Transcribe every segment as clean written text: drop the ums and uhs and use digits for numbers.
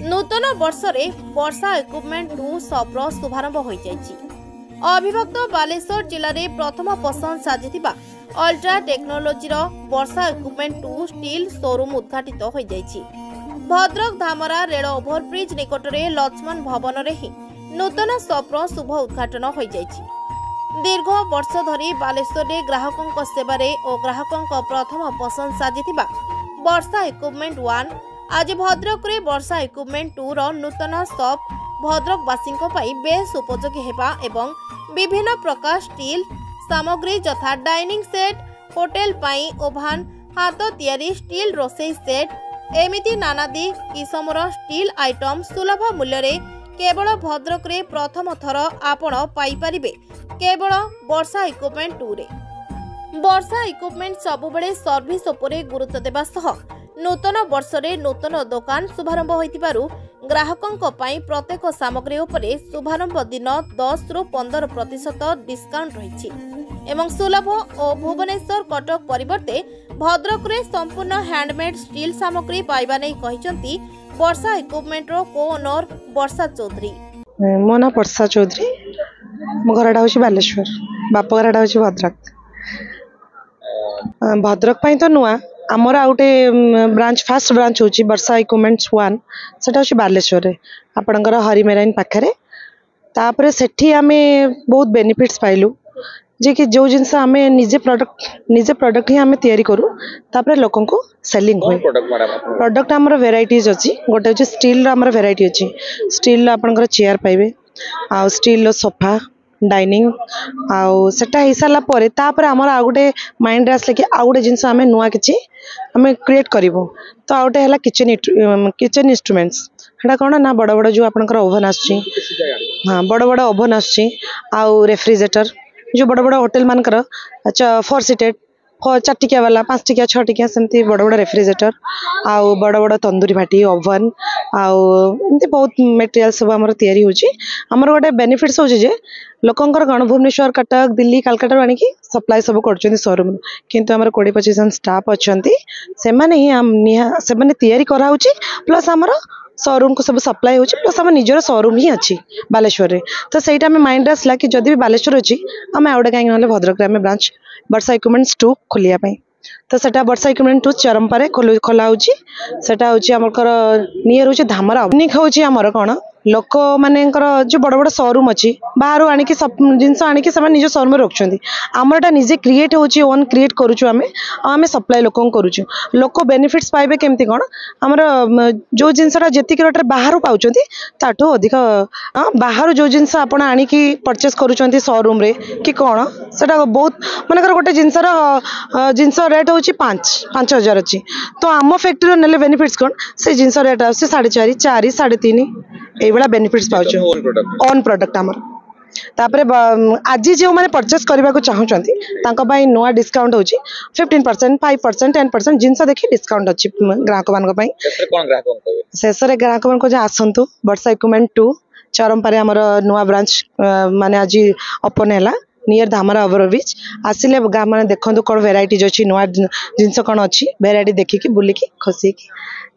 नूतन वर्ष रे वर्षा equipment 2 shopper शुभारंभ हो जाइछि। अविभक्त बालेश्वर जिले में प्रथम पसंद साजिथिबा अल्ट्रा टेक्नोलोजी वर्षा इक्विपमेंट 2 स्टील शोरूम उद्घाटित हो जाइछि। भद्रक धामरा रेल ओभरब्रिज निकट में लक्ष्मण भवन रे ही नूतन शॉपर शुभ उद्घाटन हो जाइछि। दीर्घ वर्ष धरी बालेश्वर रे ग्राहकों सेवारे और ग्राहकों प्रथम पसंद साजिथिबा वर्षा इक्विपमेंट 1 आज भद्रक रे वर्षा इक्विपमेंट 2 रो नूतन शॉप भद्रकवासी बेस उपयोगी हेबा एवं विभिन्न प्रकार स्टील सामग्री यथा डाइनिंग सेट, होटेल पाई ओभान, हाथ तैयारी स्टील रोसई सेट एमिति नानादी किसमर स्टील आइटम सुलभ मूल्य रे केवल भद्रक रे प्रथम थर आपण पाई परिबे केवल वर्षा इक्विपमेंट 2 रे। वर्षा इक्विपमेंट सबुबले सर्विस उपरे गुरुत्व देबा सह नूतन वर्ष रे नूतन दुकान शुभारंभ होइतिबारु ग्राहकों पाई प्रत्येक सामग्री उपरे शुभारंभ दिन 10 रु 15% डिस्काउंट रही एवं सुलभ और भुवनेश्वर कटक परिवर्ते भद्रक रे संपूर्ण हैंडमेड स्टील सामग्री पाइबा नै कहिसंती वर्षा इक्विपमेंट रो को-ओनर वर्षा चौधरी। मो ना वर्षा चौधरी, मो घरटा होछि बालेश्वर, बाप घरटा होछि भद्रक। भद्रक पाई तो नुआ आमर आउटे ब्रांच फर्स्ट ब्रांच होची वर्षा इक्विपमेंट्स 1 सेटा होची बालेश्वर रे आपणकर हरिमेराइन पाखरे। तापरे सेठी आमे बहुत बेनिफिट्स पाइलु जे कि जो जिंस आमे निजे प्रोडक्ट ही आमे तयारी करू तापरे लोकन को सेलिंग होय। प्रोडक्ट हमर वेराइटीज अछि, गोटे होची स्टील रो हमर वेराइटी अछि। स्टील रो आपणकर चेयर पाइबे आ स्टील रो सोफा डाइनिंग आउ सेटा हिसाला परे तापर हमर आ गुटे माइंड आसले कि आ गुटे जिंस आमे नुआ किछि आमे क्रिएट करिवो। तो आ गुटे हला किचन इंस्ट्रूमेंट्स हेडा कोन ना बड़ बड़ जो आपनकर ओवन आछि, हां बड़ बड़ ओवन आछि आउ रेफ्रिजरेटर जो बड़ बड़ होटल मानकर अच्छा 4 सीटेड 4 टिकिया वाला 5 टिकिया 6 टिकिया सेमती बड़ बड़ रेफ्रिजरेटर आउ बड़ बड़ तंदूरी भाटी ओवन आउ एमती बहुत मटेरियल सब हमर तयारी होची। हमर गोटे बेनिफिट्स होची जे लोकंकर गण भुवनेश्वर कटक दिल्ली कलकत्ता आनी की सप्लाई सब करछन शोरूम किंतु हमर 20-25 जन स्टाफ अछंती से माने ही से माने तयारी करा होची प्लस हमर शोरूम को सब सप्लाई होची प्लस हम निजर शोरूम ही अछि बालेश्वर रे। तो सेटा में माइंड आसला कि जदि भी बालेश्वर अछि हम आउडा काई नले भद्रक रे ब्रांच वर्षा इक्विपमेंट्स 2 खोलिया पई। तो सेटा वर्षा इक्विपमेंट 2 चरमपारे खोला होची। सेटा होची हमकर नियर होची धामरा निक होची हमर कोन लोक मानेकर जो बड़ बड़ शोरूम अछि बाहर आनी की सब जिंस आनी की सब निज शोरूम में रखछंती हमरटा निजे क्रिएट होची ओन क्रिएट करूछु आमे सप्लाई लोकन करूछु लोक बेनिफिट्स पाइबे केमती कोन हमर जो जिंसटा जेतिक रेट रे बाहर पाउचंती ताठो अधिक बाहर जो जिंस आपण आनी की परचेस करूचंती शोरूम रे कि कोन सेटा बहुत मानेकर गोटे जिंस रेट होची 5000 अछि तो आम फैक्ट्री नेले बेनिफिट्स कोन से जिंस रेट आसी 4.5 4 3.5 ए बड़ा बेनिफिट्स पाउछ ओन प्रोडक्ट हमर। तापरे आज जो माने परचेस करबा को चाहुचंती तांका पई नोआ डिस्काउंट होची 15% 5% 10% जिंस देखि डिस्काउंट अछि ग्राहक मान को पई। शेषरे कोन ग्राहक को शेषरे ग्राहक मान को जे आसंतु वर्षा इक्विपमेंट 2 चरमपारे हमर नोआ ब्रांच माने आज ओपन हैला नियर धामरा ओवरब्रिज आसिले गा माने देखंतु कोन वेराइटीज अछि नोआ जिंस कोन अछि वेराइटी देखि की बुली की खुशी की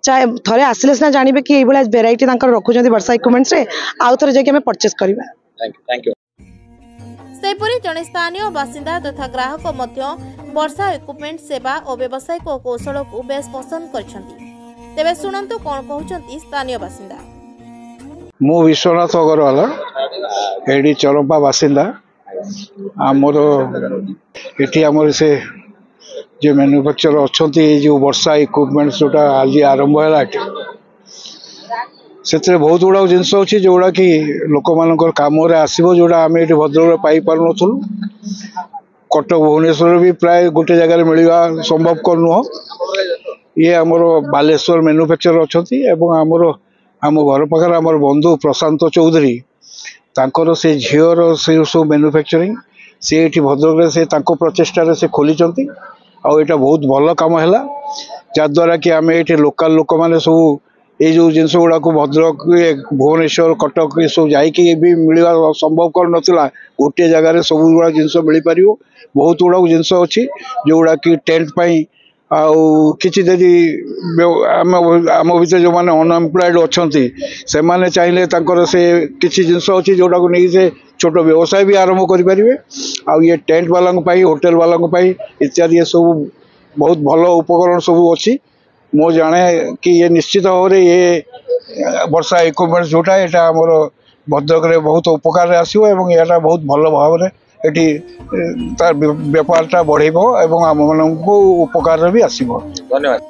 चाहे थरे आसिले ना जानिबे कि एबोला वेराइटी तांकर रखुचंती वर्षा इक्विपमेंट्स रे आउ थरे जे कि हमें परचेस करबा। Thank you. सेपरी जने स्थानीय बासिंदा तथा ग्राहक मध्य वर्षा इक्विपमेंट सेवा और व्यवसायिक कौशल को बेस पसंद करछंती। तेबे सुनंतु कोन कहउचंती स्थानीय बासिंदा। मो विश्वनाथ अग्रवाल एडी चरंपा बासिंदा हमरो एठी हमर से जो मैन्युफैक्चर अच्छा जो वर्षा इक्विपमेंट जोटा आज आरंभ है से बहुत गुड़ा जिनस अच्छी जो गुड़ा कि लोक मान कम आसो जोड़ा आम ये भद्रक पाई पार नु कटक भुवनेश्वर भी प्राय गोटे जगह मिलवा संभव कर नुह ये आमर बालेश्वर मैन्युफैक्चर अच्छा आमर आम घर पाखे आम बंधु प्रशांत चौधरी तांकर से झीर से सब मैन्युफैक्चरिंग सी भद्रक से प्रचेषार से खोली आउ एटा बहुत भल कम है जद्वारा कि आम ये लोकल लोक मैंने सब ये जो जिनस गुड़ा को भद्रक भुवनेश्वर कटक ये सब जाकि भी मिलवा संभव कर नाला गोटे जगार सब गुड़ा जिनस मिल पार बहुत गुड़ा जिनस अच्छी जो गुड़ा कि टेंट पाई आउ किछि यदि आम आम भितर जो मैंने अनएम्प्लॉयड अच्छी से मैंने चाहिए तांकर से किछि जिनस अच्छी जोटा को नहीं से छोट व्यवसाय भी आरंभ करेंगे आउ ये टेंट वाला होटेल वाला इत्यादि ये सब बहुत भल उपकरण सब अच्छी मो जाने कि ये निश्चित भाव में ये वर्षा इक्विपमेंट जोटा यहाँ आमर भद्रक रे बहुत उपकार आसो एवं यहाँ बहुत भल भाव में एटी तार व्यापारटा बढ़ेबो एवं आम मानकु उपकार भी आसीबो। धन्यवाद।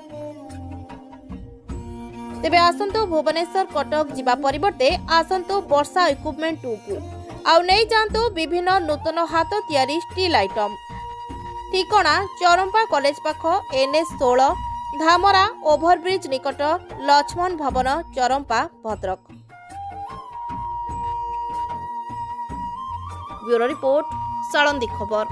तेबे आसंतो भुवनेश्वर कटक जिबा परिवर्ते आसंतो वर्षा इक्विपमेंट 2 को आउ नहीं जानतो विभिन्न नूतन हाथ तैयारी स्टील आइटम। ठिकाना चरंपा कॉलेज पाख NS 16 धामरा ओभरब्रिज निकट लक्ष्मण भवन चरंपा भद्रक। ब्यूरो रिपोर्ट साळंदी खबर।